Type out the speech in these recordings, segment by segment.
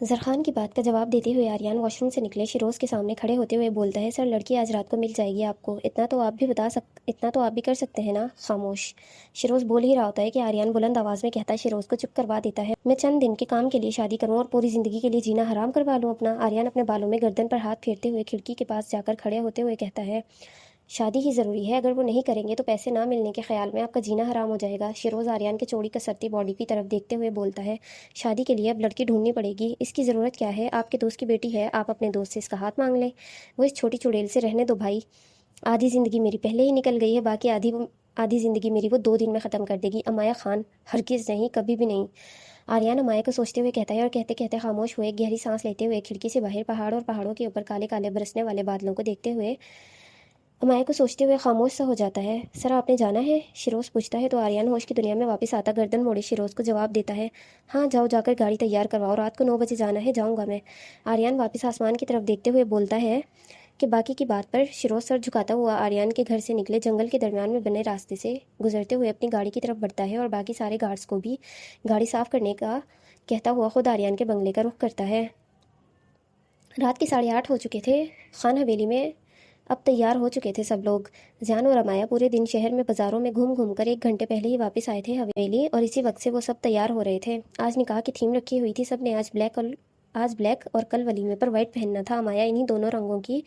زرخان کی بات کا جواب دیتے ہوئے آریان واش روم سے نکلے شیروز کے سامنے کھڑے ہوتے ہوئے بولتا ہے، سر لڑکی آج رات کو مل جائے گی آپ کو، اتنا تو آپ بھی کر سکتے ہیں نا؟ خاموش۔ شیروز بول ہی رہا ہوتا ہے کہ آریان بلند آواز میں کہتا ہے، شیروز کو چپ کروا دیتا ہے، میں چند دن کے کام کے لیے شادی کروں اور پوری زندگی کے لیے جینا حرام کروا لوں اپنا؟ آریان اپنے بالوں میں گردن پر ہاتھ پھیرتے ہوئے کھڑکی کے پاس جا کر کھڑے ہوتے ہوئے کہتا ہے، شادی ہی ضروری ہے، اگر وہ نہیں کریں گے تو پیسے نہ ملنے کے خیال میں آپ کا جینا حرام ہو جائے گا۔ شیروز آریان کے چوڑی کسرتی باڈی کی طرف دیکھتے ہوئے بولتا ہے، شادی کے لیے اب لڑکی ڈھونڈنی پڑے گی، اس کی ضرورت کیا ہے؟ آپ کے دوست کی بیٹی ہے، آپ اپنے دوست سے اس کا ہاتھ مانگ لیں۔ وہ اس چھوٹی چڑیل سے رہنے دو بھائی، آدھی زندگی میری پہلے ہی نکل گئی ہے، باقی آدھی زندگی میری وہ 2 دن میں ختم کر دے گی۔ امایا خان، ہرگز نہیں، کبھی بھی نہیں۔ آریان امایا کو سوچتے ہوئے کہتا ہے اور کہتے کہتے خاموش ہوئے، گہری سانس لیتے ہوئے کھڑکی سے باہر پہاڑ اور پہاڑوں کے اوپر کالے کالے برسنے والے بادلوں کو دیکھتے ہوئے امایا کو سوچتے ہوئے خاموش سا ہو جاتا ہے۔ سر آپ نے جانا ہے؟ شیروز پوچھتا ہے تو آریان ہوش کی دنیا میں واپس آتا گردن موڑے شیروز کو جواب دیتا ہے، ہاں جاؤ، جا کر گاڑی تیار کرواؤ، رات کو 9 بجے جانا ہے، جاؤں گا میں۔ آریان واپس آسمان کی طرف دیکھتے ہوئے بولتا ہے کہ باقی کی بات پر شیروز سر جھکاتا ہوا آریان کے گھر سے نکلے جنگل کے درمیان میں بنے راستے سے گزرتے ہوئے اپنی گاڑی کی طرف بڑھتا ہے اور باقی سارے گارڈز کو بھی گاڑی صاف کرنے کا کہتا ہوا خود آریان کے بنگلے کا رخ کرتا ہے۔ رات کے 8:30 ہو چکے تھے۔ خان حویلی میں اب تیار ہو چکے تھے سب لوگ۔ زیان اور امایا پورے دن شہر میں بازاروں میں گھوم گھوم کر 1 گھنٹے پہلے ہی واپس آئے تھے حویلی، اور اسی وقت سے وہ سب تیار ہو رہے تھے۔ آج نکاح کی تھیم رکھی ہوئی تھی، سب نے آج بلیک اور کل ولیمے پر وائٹ پہننا تھا۔ امایا انہی دونوں رنگوں کی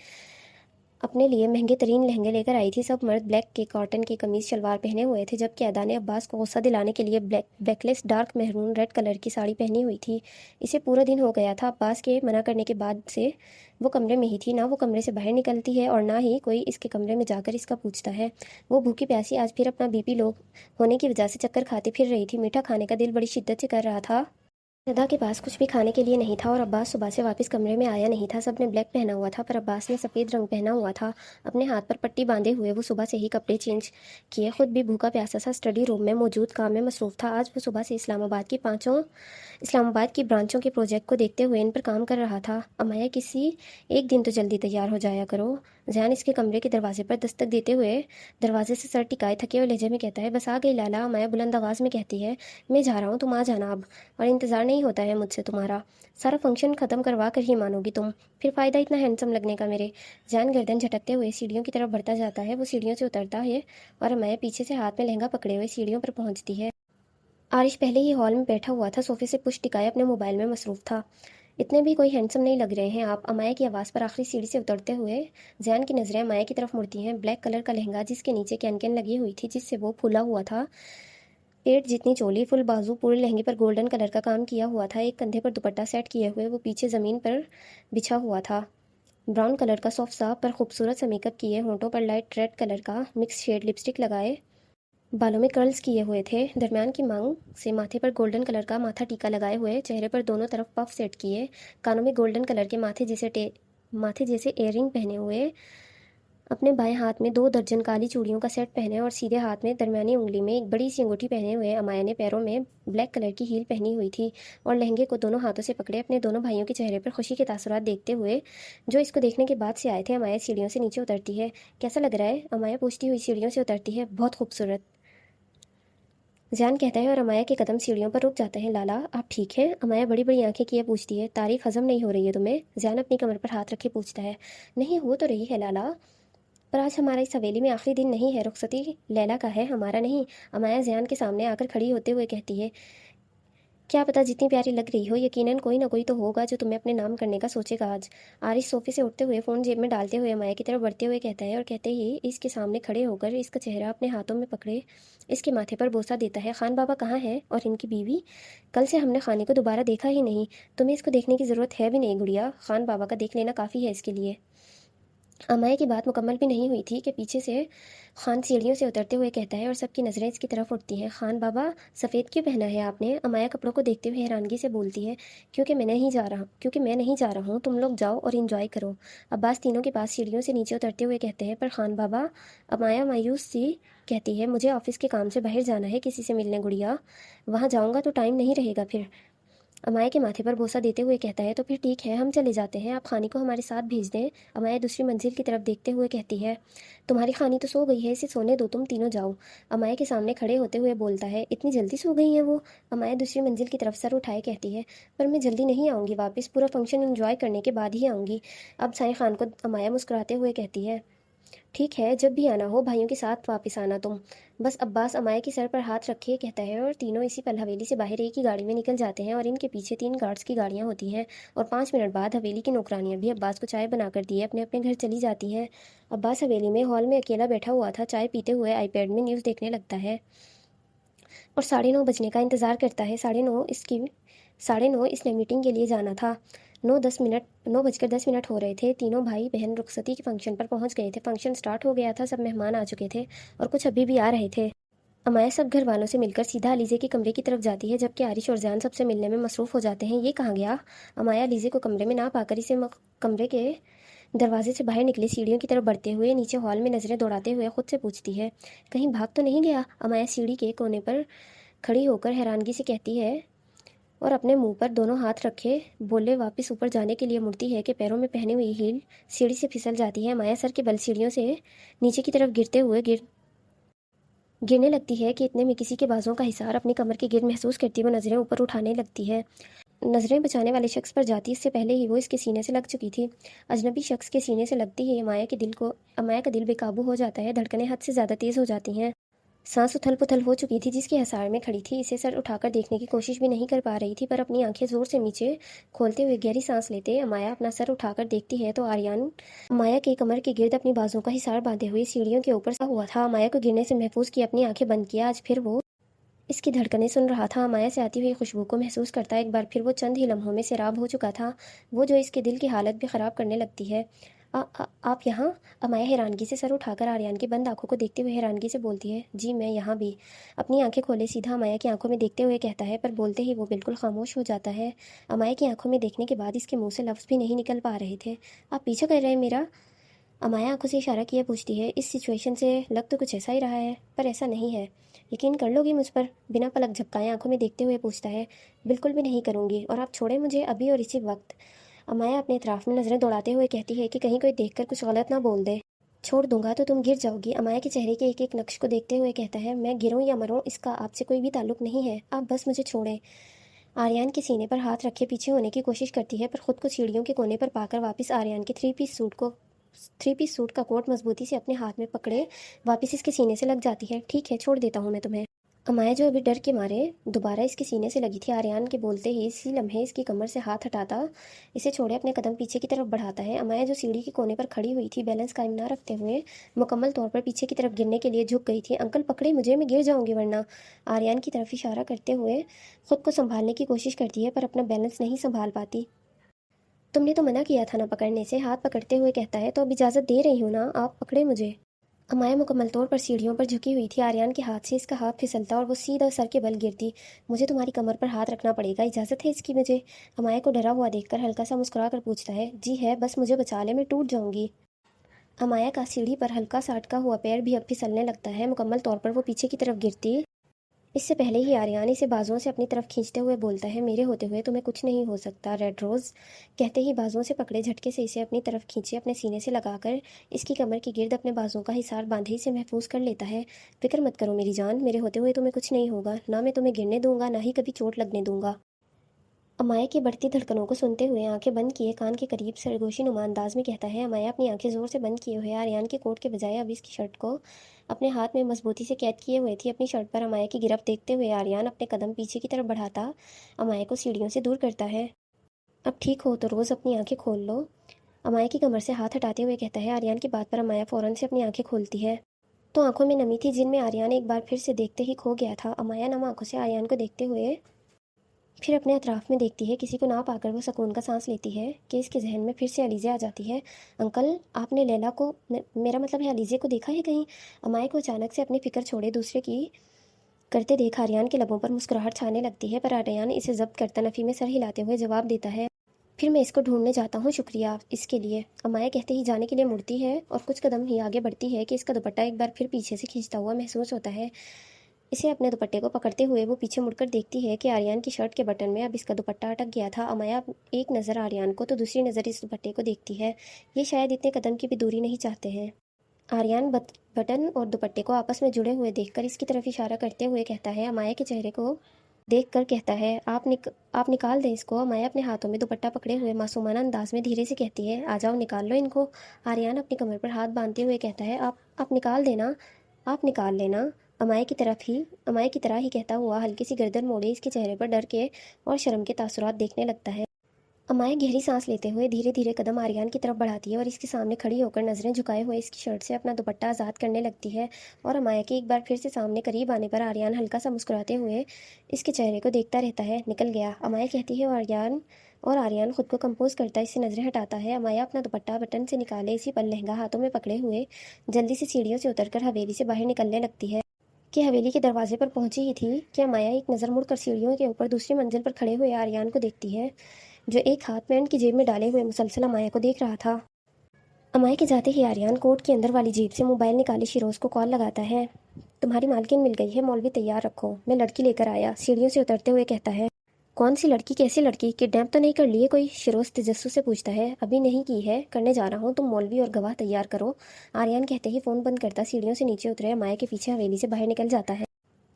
اپنے لیے مہنگے ترین لہنگے لے کر آئی تھی۔ سب مرد بلیک کے کاٹن کی قمیض شلوار پہنے ہوئے تھے، جبکہ ادا نے عباس کو غصہ دلانے کے لیے بیکلیس ڈارک میرون ریڈ کلر کی ساڑی پہنی ہوئی تھی۔ اسے پورا دن ہو گیا تھا، عباس کے منع کرنے کے بعد سے وہ کمرے میں ہی تھی، نہ وہ کمرے سے باہر نکلتی ہے اور نہ ہی کوئی اس کے کمرے میں جا کر اس کا پوچھتا ہے۔ وہ بھوکی پیاسی آج پھر اپنا بی پی لو ہونے کی وجہ سے چکر کھاتی پھر رہی تھی۔ میٹھا کھانے کا دل بڑی شدت سے کر رہا تھا۔ ادا کے پاس کچھ بھی کھانے کے لیے نہیں تھا اور عباس صبح سے واپس کمرے میں آیا نہیں تھا۔ سب نے بلیک پہنا ہوا تھا پر عباس نے سفید رنگ پہنا ہوا تھا۔ اپنے ہاتھ پر پٹی باندھے ہوئے وہ صبح سے ہی کپڑے چینج کیے، خود بھی بھوکا پیاسا سا اسٹڈی روم میں موجود کام میں مصروف تھا۔ آج وہ صبح سے اسلام آباد کی برانچوں کے پروجیکٹ کو دیکھتے ہوئے ان پر کام کر رہا تھا۔ امایا کسی ایک دن تو جلدی تیار ہو جایا کرو۔ زیان اس کے کمرے کے دروازے پر دستک دیتے ہوئے دروازے سے سر ٹکائے تھکے ہوئے لہجے میں کہتا ہے، بس آ گئی لالا۔ امایا بلند آواز میں کہتی ہے، میں جا رہا ہوں، تم آ جانا اب، اور انتظار نہیں ہوتا ہے مجھ سے تمہارا، سارا فنکشن ختم کروا کر ہی مانو گی تم، پھر فائدہ اتنا ہینڈسم لگنے کا میرے۔ زیان گردن جھٹکتے ہوئے سیڑھیوں کی طرف بڑھتا جاتا ہے، وہ سیڑھیوں سے اترتا ہے اور امایا پیچھے سے ہاتھ میں لہنگا پکڑے ہوئے سیڑھیوں پر پہنچتی ہے۔ عارش پہلے ہی ہال میں بیٹھا ہوا تھا، صوفے سے پشت ٹکائے اپنے موبائل میں مصروف تھا۔ اتنے بھی کوئی ہینڈسم نہیں لگ رہے ہیں آپ، امایا کی آواز پر آخری سیڑھی سے اترتے ہوئے زیان کی نظریں امایا کی طرف مڑتی ہیں۔ بلیک کلر کا لہنگا جس کے نیچے کین لگی ہوئی تھی جس سے وہ پھولا ہوا تھا، پیٹ جتنی چولی، فل بازو، پورے لہنگے پر گولڈن کلر کا کام کیا ہوا تھا، ایک کندھے پر دوپٹہ سیٹ کیے ہوئے وہ پیچھے زمین پر بچھا ہوا تھا۔ براؤن کلر کا سافٹ سا پر خوبصورت سا میک اپ کیے، ہونٹوں پر لائٹ ریڈ کلر کا مکس شیڈ لپسٹک لگائے، بالوں میں کرلز کیے ہوئے تھے، درمیان کی مانگ سے ماتھے پر گولڈن کلر کا ماتھا ٹیکا لگائے ہوئے، چہرے پر دونوں طرف پف سیٹ کیے، کانوں میں گولڈن کلر کے ماتھے جیسے ایئر رنگ پہنے ہوئے، اپنے بائیں ہاتھ میں 2 درجن کالی چوڑیوں کا سیٹ پہنے اور سیدھے ہاتھ میں درمیانی انگلی میں ایک بڑی سی انگوٹھی پہنے ہوئے، امایا نے پیروں میں بلیک کلر کی ہیل پہنی ہوئی تھی اور لہنگے کو دونوں ہاتھوں سے پکڑے اپنے دونوں بھائیوں کے چہرے پر خوشی کے تاثرات دیکھتے ہوئے جو اس کو دیکھنے کے بعد سے آئے تھے۔ امایا سیڑھیوں سے نیچے اترتی ہے۔ کیسا لگ رہا ہے؟ امایا پوچھتی ہوئی سیڑھیوں سے اترتی ہے۔ بہت خوبصورت، زیان کہتا ہے اور امایا کے قدم سیڑھیوں پر رک جاتے ہیں۔ لالا آپ ٹھیک ہیں؟ امایا بڑی بڑی آنکھیں کیے پوچھتی ہے۔ تعریف ہضم نہیں ہو رہی ہے تمہیں؟ زیان اپنی کمر پر ہاتھ رکھے پوچھتا ہے۔ نہیں ہو تو رہی ہے لالا، پر آج ہمارا اس حویلی میں آخری دن نہیں ہے، رخصتی لیلا کا ہے، ہمارا نہیں۔ امایا زیان کے سامنے آ کر کھڑی ہوتے ہوئے کہتی ہے، کیا پتہ جتنی پیاری لگ رہی ہو، یقیناً کوئی نہ کوئی تو ہوگا جو تمہیں اپنے نام کرنے کا سوچے گا آج۔ عارش صوفے سے اٹھتے ہوئے فون جیب میں ڈالتے ہوئے امایا کی طرف بڑھتے ہوئے کہتا ہے اور کہتے ہی اس کے سامنے کھڑے ہو کر اس کا چہرہ اپنے ہاتھوں میں پکڑے اس کے ماتھے پر بوسہ دیتا ہے۔ خان بابا کہاں ہے اور ان کی بیوی؟ کل سے ہم نے خانے کو دوبارہ دیکھا ہی نہیں، تمہیں اس کو دیکھنے کی ضرورت ہے بھی نہیں گڑیا، خان بابا کا دیکھ لینا کافی ہے اس کے لیے۔ امایا کی بات مکمل بھی نہیں ہوئی تھی کہ پیچھے سے خان سیڑھیوں سے اترتے ہوئے کہتا ہے اور سب کی نظریں اس کی طرف اٹھتی ہیں۔ خان بابا سفید کیوں پہنا ہے آپ نے؟ امایا کپڑوں کو دیکھتے ہوئے حیرانگی سے بولتی ہے، کیونکہ میں نہیں جا رہا ہوں، تم لوگ جاؤ اور انجوائے کرو۔ عباس تینوں کے پاس سیڑھیوں سے نیچے اترتے ہوئے کہتے ہیں، پر خان بابا، امایا مایوس سی کہتی ہے، مجھے آفس کے کام سے باہر جانا ہے کسی سے ملنے گڑیا، وہاں جاؤں گا تو ٹائم نہیں رہے گا پھر۔ امایا کے ماتھے پر بوسہ دیتے ہوئے کہتا ہے تو پھر ٹھیک ہے، ہم چلے جاتے ہیں، آپ خانی کو ہمارے ساتھ بھیج دیں۔ امایا دوسری منزل کی طرف دیکھتے ہوئے کہتی ہے تمہاری خانی تو سو گئی ہے، اسے سونے دو، تم تینوں جاؤ۔ امایا کے سامنے کھڑے ہوتے ہوئے بولتا ہے اتنی جلدی سو گئی ہیں وہ؟ امایا دوسری منزل کی طرف سر اٹھائے کہتی ہے پر میں جلدی نہیں آؤں گی واپس، پورا فنکشن انجوائے کرنے کے بعد ہی آؤں گی۔ اب سائیں خان کو امایا مسکراتے ہوئے کہتی ہے ٹھیک ہے، جب بھی آنا ہو بھائیوں کے ساتھ واپس آنا تم بس۔ عباس امایا کے سر پر ہاتھ رکھے کہتا ہے اور تینوں اسی پل حویلی سے باہر ایک ہی گاڑی میں نکل جاتے ہیں اور ان کے پیچھے 3 گارڈز کی گاڑیاں ہوتی ہیں اور 5 منٹ بعد حویلی کی نوکرانیاں بھی عباس کو چائے بنا کر دیے اپنے اپنے گھر چلی جاتی ہیں۔ عباس حویلی میں ہال میں اکیلا بیٹھا ہوا تھا، چائے پیتے ہوئے آئی پیڈ میں نیوز دیکھنے لگتا ہے اور 9:30 بجنے کا انتظار کرتا ہے۔ 9:30 اس نے میٹنگ کے لیے جانا تھا۔ 9:10 ہو رہے تھے، تینوں بھائی بہن رخصتی کے فنکشن پر پہنچ گئے تھے۔ فنکشن سٹارٹ ہو گیا تھا، سب مہمان آ چکے تھے اور کچھ ابھی بھی آ رہے تھے۔ امایا سب گھر والوں سے مل کر سیدھا علیزے کے کمرے کی طرف جاتی ہے جبکہ عارش اور زیان سب سے ملنے میں مصروف ہو جاتے ہیں۔ یہ کہاں گیا؟ امایا علیزے کو کمرے میں نہ پا کر اسے کمرے کے دروازے سے باہر نکلے سیڑھیوں کی طرف بڑھتے ہوئے نیچے ہال میں نظریں دوڑاتے ہوئے خود سے پوچھتی ہے کہیں بھاگ تو نہیں گیا؟ امایا سیڑھی کے کونے پر کھڑی ہو کر حیرانگی سے کہتی ہے اور اپنے منہ پر دونوں ہاتھ رکھے بولے واپس اوپر جانے کے لیے مڑتی ہے کہ پیروں میں پہنی ہوئی ہیل سیڑھی سے پھسل جاتی ہے۔ امایا سر کے بل سیڑھیوں سے نیچے کی طرف گرتے ہوئے گرنے لگتی ہے کہ اتنے میں کسی کے بازوں کا حصار اپنی کمر کے گرد محسوس کرتی وہ نظریں اوپر اٹھانے لگتی ہے۔ نظریں بچانے والے شخص پر جاتی اس سے پہلے ہی وہ اس کے سینے سے لگ چکی تھی۔ اجنبی شخص کے سینے سے لگتی ہی امایا کا دل بے قابو ہو جاتا ہے، دھڑکنیں حد سے زیادہ تیز ہو جاتی ہیں، سانس اتھل پتھل ہو چکی تھی۔ جس کے حصار میں کھڑی تھی اسے سر اٹھا کر دیکھنے کی کوشش بھی نہیں کر پا رہی تھی پر اپنی آنکھیں زور سے نیچے کھولتے ہوئے گہری سانس لیتے امایا اپنا سر اٹھا کر دیکھتی ہے تو آریان امایا کے کمر کے گرد اپنی بازوں کا حصار باندھے ہوئے سیڑھیوں کے اوپر سا ہوا تھا۔ امایا کو گرنے سے محفوظ کیا اپنی آنکھیں بند کیا، آج پھر وہ اس کی دھڑکنیں سن رہا تھا، امایا سے آتی ہوئی خوشبو کو محسوس کرتا ایک بار پھر وہ چند ہی لمحوں میں سیراب ہو چکا تھا، وہ جو اس کے دل کی حالت بھی خراب کرنے لگتی ہے۔ آپ یہاں؟ امایا حیرانگی سے سر اٹھا کر آریان کی بند آنکھوں کو دیکھتے ہوئے حیرانگی سے بولتی ہے جی میں یہاں بھی۔ اپنی آنکھیں کھولے سیدھا امایا کی آنکھوں میں دیکھتے ہوئے کہتا ہے پر بولتے ہی وہ بالکل خاموش ہو جاتا ہے۔ امایا کی آنکھوں میں دیکھنے کے بعد اس کے منہ سے لفظ بھی نہیں نکل پا رہے تھے۔ آپ پیچھا کر رہے ہیں میرا؟ امایا آنکھوں سے اشارہ کیے پوچھتی ہے اس سچویشن سے لگ تو کچھ ایسا ہی رہا ہے پر ایسا نہیں ہے، یقین کر لو گی مجھ پر؟ بنا پلک جھپکائے آنکھوں میں دیکھتے ہوئے پوچھتا ہے بالکل بھی نہیں کروں گی اور آپ چھوڑیں مجھے ابھی اور اسی وقت۔ امایا اپنے اطراف میں نظریں دوڑاتے ہوئے کہتی ہے کہ کہیں کوئی دیکھ کر کچھ غلط نہ بول دے، چھوڑ دوں گا تو تم گر جاؤ گی۔ امایا کے چہرے کے ایک ایک نقش کو دیکھتے ہوئے کہتا ہے میں گروں یا مروں اس کا آپ سے کوئی بھی تعلق نہیں ہے، آپ بس مجھے چھوڑیں۔ آریان کے سینے پر ہاتھ رکھے پیچھے ہونے کی کوشش کرتی ہے پر خود کو سیڑھیوں کے کونے پر پا کر واپس آریان کے 3 پیس سوٹ کا کوٹ مضبوطی سے اپنے ہاتھ میں پکڑے واپس اس کے سینے سے لگ جاتی ہے ٹھیک ہے چھوڑ دیتا ہوں میں تمہیں۔ امایا جو ابھی ڈر کے مارے دوبارہ اس کے سینے سے لگی تھی، آریان کے بولتے ہی اسی لمحے اس کی کمر سے ہاتھ ہٹاتا اسے چھوڑے اپنے قدم پیچھے کی طرف بڑھاتا ہے۔ امایا جو سیڑھی کے کونے پر کھڑی ہوئی تھی بیلنس قائم نہ رکھتے ہوئے مکمل طور پر پیچھے کی طرف گرنے کے لیے جھک گئی تھی۔ انکل پکڑے مجھے، میں گر جاؤں گی ورنہ۔ آریان کی طرف اشارہ کرتے ہوئے خود کو سنبھالنے کی کوشش کرتی ہے پر اپنا بیلنس نہیں سنبھال پاتی۔ تم نے تو منع کیا تھا نہ پکڑنے سے، ہاتھ پکڑتے ہوئے کہتا ہے تو اب اجازت دے رہی ہوں نا، آپ پکڑے مجھے۔ امایا مکمل طور پر سیڑھیوں پر جھکی ہوئی تھی، آریان کے ہاتھ سے اس کا ہاتھ پھسلتا اور وہ سیدھا سر کے بل گرتی۔ مجھے تمہاری کمر پر ہاتھ رکھنا پڑے گا، اجازت ہے اس کی مجھے؟ امایا کو ڈرا ہوا دیکھ کر ہلکا سا مسکرا کر پوچھتا ہے جی ہے، بس مجھے بچا لے، میں ٹوٹ جاؤں گی۔ امایا کا سیڑھی پر ہلکا سا اٹکا ہوا پیر بھی اب پھسلنے لگتا ہے، مکمل طور پر وہ پیچھے کی طرف گرتی اس سے پہلے ہی آریان اسے بازوؤں سے اپنی طرف کھینچتے ہوئے بولتا ہے میرے ہوتے ہوئے تمہیں کچھ نہیں ہو سکتا ریڈ روز۔ کہتے ہی بازوؤں سے پکڑے جھٹکے سے اسے اپنی طرف کھینچے اپنے سینے سے لگا کر اس کی کمر کی گرد اپنے بازوؤں کا حصار باندھے اسے محفوظ کر لیتا ہے۔ فکر مت کرو میری جان، میرے ہوتے ہوئے تمہیں کچھ نہیں ہوگا، نہ میں تمہیں گرنے دوں گا نہ ہی کبھی چوٹ لگنے دوں گا۔ امایا کی بڑھتی دھڑکنوں کو سنتے ہوئے آنکھیں بند کیے کان کے قریب سرگوشی نما انداز میں کہتا ہے۔ امایا اپنی آنکھیں زور سے بند کیے ہوئے آریان کے کوٹ کے بجائے اب اس کی شرٹ کو اپنے ہاتھ میں مضبوطی سے قید کیے ہوئے تھی۔ اپنی شرٹ پر امایا کی گرفت دیکھتے ہوئے آریان اپنے قدم پیچھے کی طرف بڑھاتا امایا کو سیڑھیوں سے دور کرتا ہے۔ اب ٹھیک ہو تو روز اپنی آنکھیں کھول لو، امایا کی کمر سے ہاتھ ہٹاتے ہوئے کہتا ہے۔ آریان کی بات پر امایا فوراً سے اپنی آنکھیں کھولتی ہے تو آنکھوں میں نمی تھی جن میں آریان ایک بار پھر سے دیکھتے ہی کھو گیا تھا۔ امایا نم آنکھوں سے آریان کو دیکھتے ہوئے پھر اپنے اطراف میں دیکھتی ہے، کسی کو نہ پا کر وہ سکون کا سانس لیتی ہے کہ اس کے ذہن میں پھر سے علیزہ آ جاتی ہے۔ انکل آپ نے لیلا کو، میرا مطلب ہے علیزے کو دیکھا ہے کہیں؟ امایا کو اچانک سے اپنی فکر چھوڑے دوسرے کی کرتے دیکھ آریان کے لبوں پر مسکراہٹ چھانے لگتی ہے پر آریان اسے ضبط کرتا نفی میں سر ہلاتے ہوئے جواب دیتا ہے پھر میں اس کو ڈھونڈنے جاتا ہوں، شکریہ اس کے لیے۔ امایا کہتے ہی جانے کے لیے مڑتی ہے اور کچھ قدم ہی آگے بڑھتی ہے کہ اس کا دوپٹہ ایک بار پھر پیچھے سے کھینچتا ہوا محسوس ہوتا ہے۔ اسے اپنے دوپٹے کو پکڑتے ہوئے وہ پیچھے مڑ کر دیکھتی ہے کہ آریان کی شرٹ کے بٹن میں اب اس کا دوپٹہ اٹک گیا تھا۔ امایا ایک نظر آریان کو تو دوسری نظر اس دوپٹے کو دیکھتی ہے۔ یہ شاید اتنے قدم کی بھی دوری نہیں چاہتے ہیں۔ آریان بٹن اور دوپٹے کو آپس میں جڑے ہوئے دیکھ کر اس کی طرف اشارہ کرتے ہوئے کہتا ہے، امایا کے چہرے کو دیکھ کر کہتا ہے، آپ نکال دیں اس کو۔ امایا اپنے ہاتھوں میں دوپٹہ پکڑے ہوئے معصومانہ انداز میں دھیرے سے کہتی ہے، آ جاؤ نکال لو ان کو۔ آریان اپنی کمر پر ہاتھ باندھتے ہوئے کہتا ہے، آپ نکال دینا، آپ نکال لینا۔ امایا کی طرح ہی کہتا ہوا ہلکی سی گردن موڑے اس کے چہرے پر ڈر کے اور شرم کے تاثرات دیکھنے لگتا ہے۔ امایا گہری سانس لیتے ہوئے دھیرے دھیرے قدم آریان کی طرف بڑھاتی ہے اور اس کے سامنے کھڑی ہو کر نظریں جھکائے ہوئے اس کی شرٹ سے اپنا دوپٹہ آزاد کرنے لگتی ہے، اور امایا کے ایک بار پھر سے سامنے قریب آنے پر آریان ہلکا سا مسکراتے ہوئے اس کے چہرے کو دیکھتا رہتا ہے۔ نکل گیا، امایا کہتی ہے، اور آریان خود کو کمپوز کرتا اس سے نظریں ہٹاتا ہے۔ امایا اپنا دوپٹہ بٹن سے نکالے اسی پل لہنگا ہاتھوں میں پکڑے ہوئے جلدی سے سیڑھیوں سے اتر کر حویلی سے باہر نکلنے لگتی ہے کہ حویلی کے دروازے پر پہنچی ہی تھی کہ امایا ایک نظر مڑ کر سیڑھیوں کے اوپر دوسری منزل پر کھڑے ہوئے آریان کو دیکھتی ہے، جو ایک ہاتھ پینٹ کی جیب میں ڈالے ہوئے مسلسل امایا کو دیکھ رہا تھا۔ امایا کے جاتے ہی آریان کوٹ کے اندر والی جیب سے موبائل نکالے شیروز کو کال لگاتا ہے، تمہاری مالکن مل گئی ہے مولوی، تیار رکھو، میں لڑکی لے کر آیا۔ سیڑھیوں سے اترتے ہوئے کہتا ہے، کون سی لڑکی، کیسی لڑکی، کڈنیپ تو نہیں کر لیے کوئی؟ شیروز تجسس سے پوچھتا ہے، ابھی نہیں کی ہے، کرنے جا رہا ہوں، تم مولوی اور گواہ تیار کرو۔ آریان کہتے ہی فون بند کرتا سیڑھیوں سے نیچے اترے امایا کے پیچھے حویلی سے باہر نکل جاتا ہے۔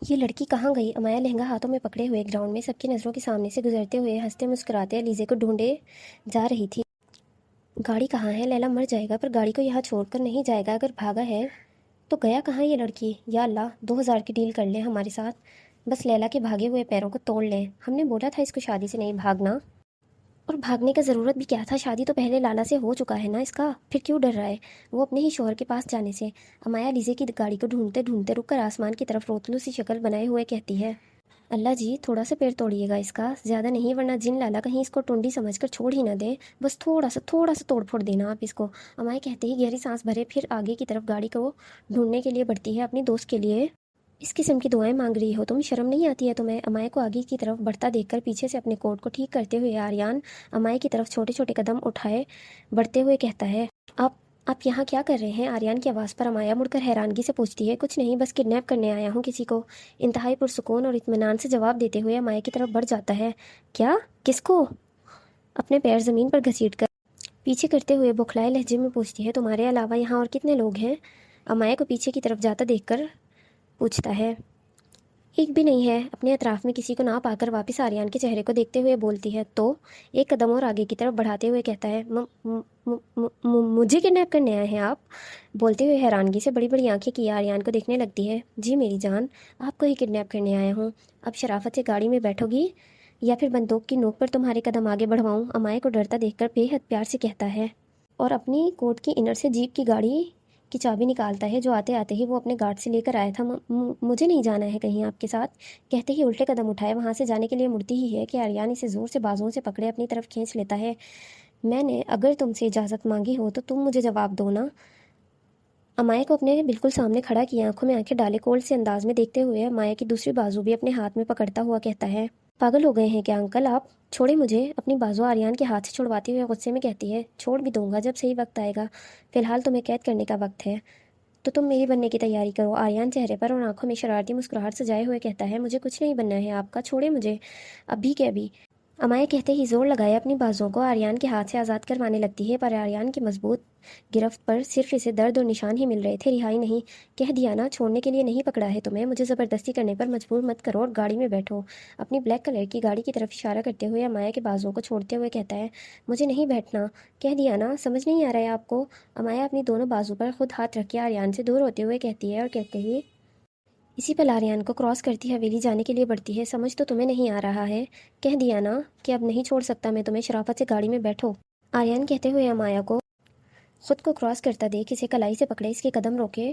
یہ لڑکی کہاں گئی؟ امایا لہنگا ہاتھوں میں پکڑے ہوئے گراؤنڈ میں سب کی نظروں کے سامنے سے گزرتے ہوئے ہنستے مسکراتے علیزے کو ڈھونڈے جا رہی تھی۔ گاڑی کہاں ہے؟ لیلا مر جائے گا، پر گاڑی کو یہاں چھوڑ کر نہیں جائے گا، اگر بھاگا ہے تو گیا کہاں یہ لڑکی؟ یا اللہ، 2000 کی ڈیل کر لیں ہمارے ساتھ، بس لیلا کے بھاگے ہوئے پیروں کو توڑ لیں۔ ہم نے بولا تھا اس کو شادی سے نہیں بھاگنا، اور بھاگنے کا ضرورت بھی کیا تھا؟ شادی تو پہلے لالا سے ہو چکا ہے نا اس کا، پھر کیوں ڈر رہا ہے وہ اپنے ہی شوہر کے پاس جانے سے؟ امایا لیزے کی گاڑی کو ڈھونڈتے ڈھونڈتے رک کر آسمان کی طرف روتلو سی شکل بنائے ہوئے کہتی ہے، اللہ جی تھوڑا سا پیر توڑیے گا اس کا، زیادہ نہیں، ورنہ جن لالا کہیں اس کو ٹونڈی سمجھ کر چھوڑ ہی نہ دے، بس تھوڑا سا توڑ پھوڑ دینا آپ اس کو۔ امایا کہتے ہی گہری سانس بھرے پھر آگے کی طرف گاڑی کو ڈھونڈنے کے لیے بڑھتی ہے اپنی دوست کے لیے۔ اس قسم کی دعائیں مانگ رہی ہو تم، شرم نہیں آتی ہے تمہیں؟ امایا کو آگے کی طرف بڑھتا دیکھ کر پیچھے سے اپنے کوٹ کو ٹھیک کرتے ہوئے آریان امایا کی طرف چھوٹے چھوٹے قدم اٹھائے بڑھتے ہوئے کہتا ہے، آپ یہاں کیا کر رہے ہیں؟ آریان کی آواز پر امایا مڑ کر حیرانگی سے پوچھتی ہے، کچھ نہیں، بس کڈنیپ کرنے آیا ہوں کسی کو۔ انتہائی پرسکون اور اطمینان سے جواب دیتے ہوئے امایا کی طرف بڑھ جاتا ہے۔ کیا؟ کس کو؟ اپنے پیر زمین پر گھسیٹ کر پیچھے کرتے ہوئے بوکھلائے لہجے میں پوچھتی ہے، تمہارے علاوہ یہاں اور کتنے لوگ ہیں؟ امایا کو پیچھے کی طرف جاتا دیکھ کر پوچھتا ہے، ایک بھی نہیں ہے۔ اپنے اطراف میں کسی کو نہ پا کر واپس آریان کے چہرے کو دیکھتے ہوئے بولتی ہے، تو ایک قدم اور آگے کی طرف بڑھاتے ہوئے کہتا ہے، مجھے کڈنیپ کرنے آئے ہیں آپ؟ بولتے ہوئے حیرانگی سے بڑی بڑی آنکھیں کی آریان کو دیکھنے لگتی ہے، جی میری جان، آپ کو ہی کڈنیپ کرنے آیا ہوں۔ اب شرافت سے گاڑی میں بیٹھو گی یا پھر بندوق کی نوک پر تمہارے قدم آگے بڑھواؤں؟ امایا کو ڈرتا دیکھ کر بے حد پیار سے کہتا ہے، اور اپنی کوٹ کی انر سے جیپ کی گاڑی کی چابی نکالتا ہے جو آتے آتے ہی وہ اپنے گارڈ سے لے کر آیا تھا۔ مجھے نہیں جانا ہے کہیں آپ کے ساتھ، کہتے ہی الٹے قدم اٹھائے وہاں سے جانے کے لیے مڑتی ہی ہے کہ آریان اسے زور سے بازوؤں سے پکڑے اپنی طرف کھینچ لیتا ہے، میں نے اگر تم سے اجازت مانگی ہو تو تم مجھے جواب دو نا۔ امایا کو اپنے بالکل سامنے کھڑا کیا آنکھوں میں آنکھیں ڈالے کولڈ سے انداز میں دیکھتے ہوئے امایا کی دوسری بازو بھی اپنے ہاتھ میں پکڑتا ہوا کہتا ہے، پاگل ہو گئے ہیں کیا انکل آپ؟ چھوڑے مجھے۔ اپنی بازو آریان کے ہاتھ سے چھڑواتے ہوئے غصے میں کہتی ہے، چھوڑ بھی دوں گا جب صحیح وقت آئے گا، فی الحال تمہیں قید کرنے کا وقت ہے تو تم میری بننے کی تیاری کرو۔ آریان چہرے پر اور آنکھوں میں شرارتی مسکراہٹ سجائے ہوئے کہتا ہے، مجھے کچھ نہیں بننا ہے آپ کا، چھوڑے مجھے ابھی کے ابھی۔ امایا کہتے ہی زور لگائے اپنی بازوؤں کو آریان کے ہاتھ سے آزاد کروانے لگتی ہے، پر آریان کی مضبوط گرفت پر صرف اسے درد اور نشان ہی مل رہے تھے، رہائی نہیں۔ کہہ دیا نا، چھوڑنے کے لیے نہیں پکڑا ہے تمہیں، مجھے زبردستی کرنے پر مجبور مت کرو اور گاڑی میں بیٹھو۔ اپنی بلیک کلر کی گاڑی کی طرف اشارہ کرتے ہوئے امایا کے بازوؤں کو چھوڑتے ہوئے کہتا ہے، مجھے نہیں بیٹھنا، کہہ دیا نا، سمجھ نہیں آ رہا ہے آپ کو؟ امایا اپنی دونوں بازو پر خود ہاتھ رکھ کے آریان سے دور ہوتے ہوئے کہتی ہے، اور کہتے ہی اسی پل آریان کو کراس کرتی حویلی جانے کے لیے بڑھتی ہے، سمجھ تو تمہیں نہیں آ رہا ہے؟ کہہ دیا نا کہ اب نہیں چھوڑ سکتا میں تمہیں، شرافت سے گاڑی میں بیٹھو۔ آریان کہتے ہوئے امایا کو خود کو کراس کرتا دیکھ اسے کلائی سے پکڑے اس کے قدم روکے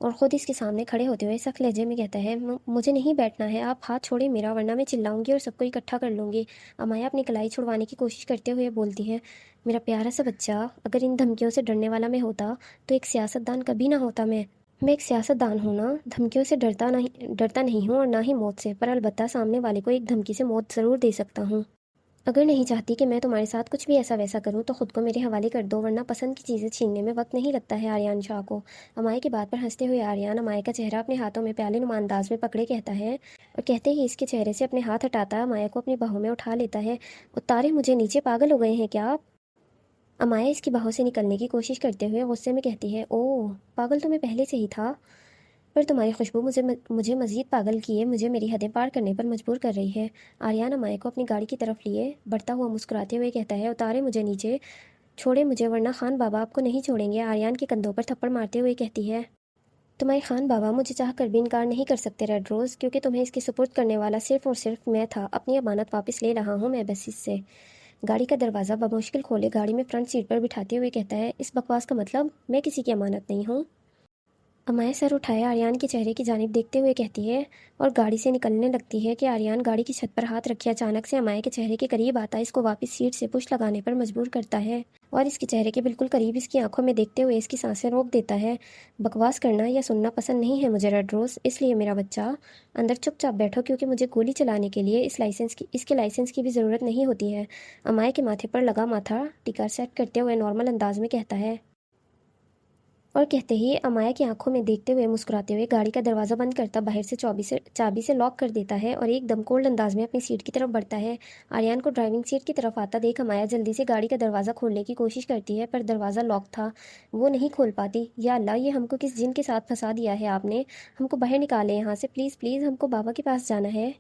اور خود اس کے سامنے کھڑے ہوتے ہوئے سخت لہجے میں کہتا ہے، مجھے نہیں بیٹھنا ہے، آپ ہاتھ چھوڑیں میرا، ورنہ میں چلاؤں گی اور سب کو اکٹھا کر لوں گی۔ امایا اپنی کلائی چھڑوانے کی کوشش کرتے ہوئے بولتی ہے، میرا پیارا سا بچہ، اگر ان دھمکیوں سے ڈرنے والا میں ہوتا تو ایک سیاستدان کبھی نہ ہوتا۔ میں ایک سیاستدان ہوں نا، دھمکیوں سے ڈرتا نہیں ہوں اور نہ ہی موت سے، پر البتہ سامنے والے کو ایک دھمکی سے موت ضرور دے سکتا ہوں۔ اگر نہیں چاہتی کہ میں تمہارے ساتھ کچھ بھی ایسا ویسا کروں تو خود کو میرے حوالے کر دو، ورنہ پسند کی چیزیں چھیننے میں وقت نہیں لگتا ہے آریان شاہ کو۔ امائے کی بات پر ہنستے ہوئے آریان امائے کا چہرہ اپنے ہاتھوں میں پیالے نما انداز میں پکڑے کہتا ہے، اور کہتے ہی اس کے چہرے سے اپنے ہاتھ ہٹاتا امائے کو اپنی باہوں میں اٹھا لیتا ہے۔ اتارے مجھے نیچے، پاگل ہو گئے ہیں کیا آپ؟ امائے اس کی باہوں سے نکلنے کی کوشش کرتے ہوئے غصے میں کہتی ہے، اوہ پاگل تو میں پہلے سے ہی تھا، پر تمہاری خوشبو مجھے مزید پاگل کیے، مجھے میری حدیں پار کرنے پر مجبور کر رہی ہے۔ آریان امائے کو اپنی گاڑی کی طرف لیے بڑھتا ہوا مسکراتے ہوئے کہتا ہے، اتارے مجھے نیچے، چھوڑے مجھے ورنہ خان بابا آپ کو نہیں چھوڑیں گے۔ آریان کے کندھوں پر تھپڑ مارتے ہوئے کہتی ہے، تمہارے خان بابا مجھے چاہ کر بھی انکار نہیں کر سکتے ریڈ روز، کیونکہ تمہیں اس کے سپرد کرنے والا صرف اور صرف میں تھا۔ اپنی امانت واپس لے رہا ہوں میں بس اس سے۔ گاڑی کا دروازہ بمشکل کھولے گاڑی میں فرنٹ سیٹ پر بٹھاتے ہوئے کہتا ہے، اس بکواس کا مطلب میں کسی کی امانت نہیں ہوں؟ امائے سر اٹھائے آریان کے چہرے کی جانب دیکھتے ہوئے کہتی ہے، اور گاڑی سے نکلنے لگتی ہے کہ آریان گاڑی کی چھت پر ہاتھ رکھے اچانک سے امائے کے چہرے کے قریب آتا اس کو واپس سیٹ سے پش لگانے پر مجبور کرتا ہے، اور اس کے چہرے کے بالکل قریب اس کی آنکھوں میں دیکھتے ہوئے اس کی سانسیں روک دیتا ہے۔ بکواس کرنا یا سننا پسند نہیں ہے مجھے ریڈ روز، اس لیے میرا بچہ اندر چپ چاپ بیٹھو، کیونکہ مجھے گولی چلانے کے لیے اس کے لائسنس کی بھی ضرورت نہیں ہوتی ہے۔ امائے کے ماتھے پر لگا ماتھا ٹکا سیٹ کرتے ہوئے نارمل انداز میں کہتا ہے، اور کہتے ہی امائے کی آنکھوں میں دیکھتے ہوئے مسکراتے ہوئے گاڑی کا دروازہ بند کرتا باہر سے چابی سے لاک کر دیتا ہے، اور ایک دم کولڈ انداز میں اپنی سیٹ کی طرف بڑھتا ہے۔ آریان کو ڈرائیونگ سیٹ کی طرف آتا دیکھ امائے جلدی سے گاڑی کا دروازہ کھولنے کی کوشش کرتی ہے، پر دروازہ لاک تھا، وہ نہیں کھول پاتی۔ یا اللہ، یہ ہم کو کس جن کے ساتھ پھنسا دیا ہے آپ نے؟ ہم کو باہر نکالے یہاں سے، پلیز پلیز، ہم کو بابا کے پاس جانا ہے۔